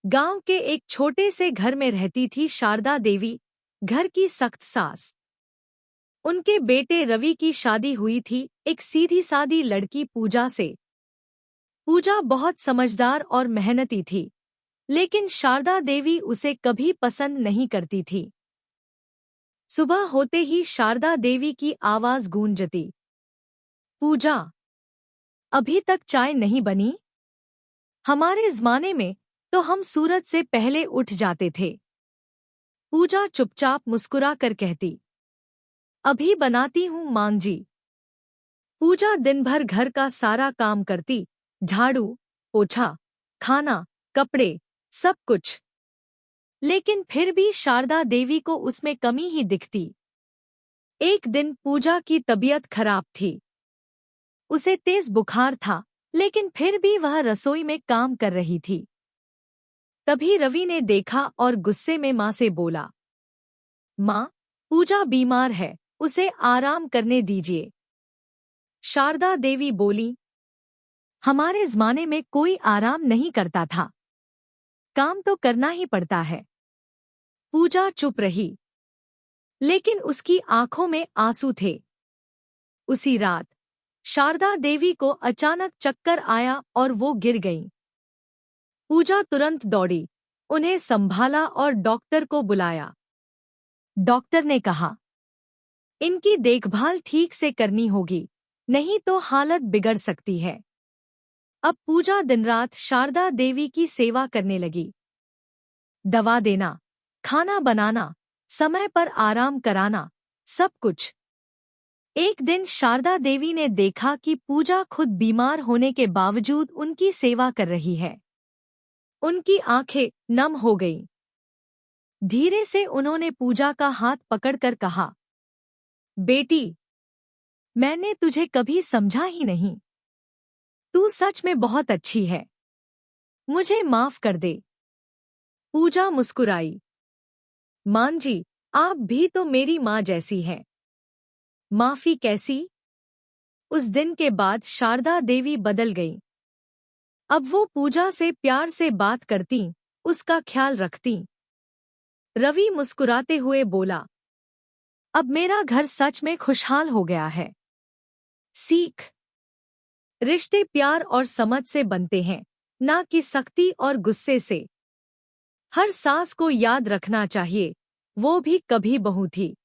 गांव के एक छोटे से घर में रहती थी शारदा देवी, घर की सख्त सास। उनके बेटे रवि की शादी हुई थी एक सीधी सादी लड़की पूजा से। पूजा बहुत समझदार और मेहनती थी, लेकिन शारदा देवी उसे कभी पसंद नहीं करती थी। सुबह होते ही शारदा देवी की आवाज गूंजती, पूजा, अभी तक चाय नहीं बनी? हमारे ज़माने में तो हम सूरज से पहले उठ जाते थे। पूजा चुपचाप मुस्कुरा कर कहती, अभी बनाती हूँ माँ जी। पूजा दिन भर घर का सारा काम करती, झाड़ू, पोछा, खाना, कपड़े, सब कुछ। लेकिन फिर भी शारदा देवी को उसमें कमी ही दिखती। एक दिन पूजा की तबीयत खराब थी। उसे तेज बुखार था, लेकिन फिर भी वह रसोई में काम कर रही थी। तभी रवि ने देखा और गुस्से में माँ से बोला, माँ, पूजा बीमार है, उसे आराम करने दीजिए। शारदा देवी बोली, हमारे ज़माने में कोई आराम नहीं करता था, काम तो करना ही पड़ता है। पूजा चुप रही, लेकिन उसकी आंखों में आंसू थे। उसी रात शारदा देवी को अचानक चक्कर आया और वो गिर गईं। पूजा तुरंत दौड़ी, उन्हें संभाला और डॉक्टर को बुलाया। डॉक्टर ने कहा, इनकी देखभाल ठीक से करनी होगी, नहीं तो हालत बिगड़ सकती है। अब पूजा दिनरात शारदा देवी की सेवा करने लगी। दवा देना, खाना बनाना, समय पर आराम कराना, सब कुछ। एक दिन शारदा देवी ने देखा कि पूजा खुद बीमार होने के बावजूद उनकी सेवा कर रही है। उनकी आंखें नम हो गईं। धीरे से उन्होंने पूजा का हाथ पकड़कर कहा, बेटी, मैंने तुझे कभी समझा ही नहीं। तू सच में बहुत अच्छी है, मुझे माफ कर दे। पूजा मुस्कुराई, मां जी, आप भी तो मेरी माँ जैसी हैं। माफी कैसी? उस दिन के बाद शारदा देवी बदल गई। अब वो पूजा से प्यार से बात करती, उसका ख्याल रखती। रवि मुस्कुराते हुए बोला, अब मेरा घर सच में खुशहाल हो गया है। सीख, रिश्ते प्यार और समझ से बनते हैं, ना कि सख्ती और गुस्से से। हर सास को याद रखना चाहिए, वो भी कभी बहू थी।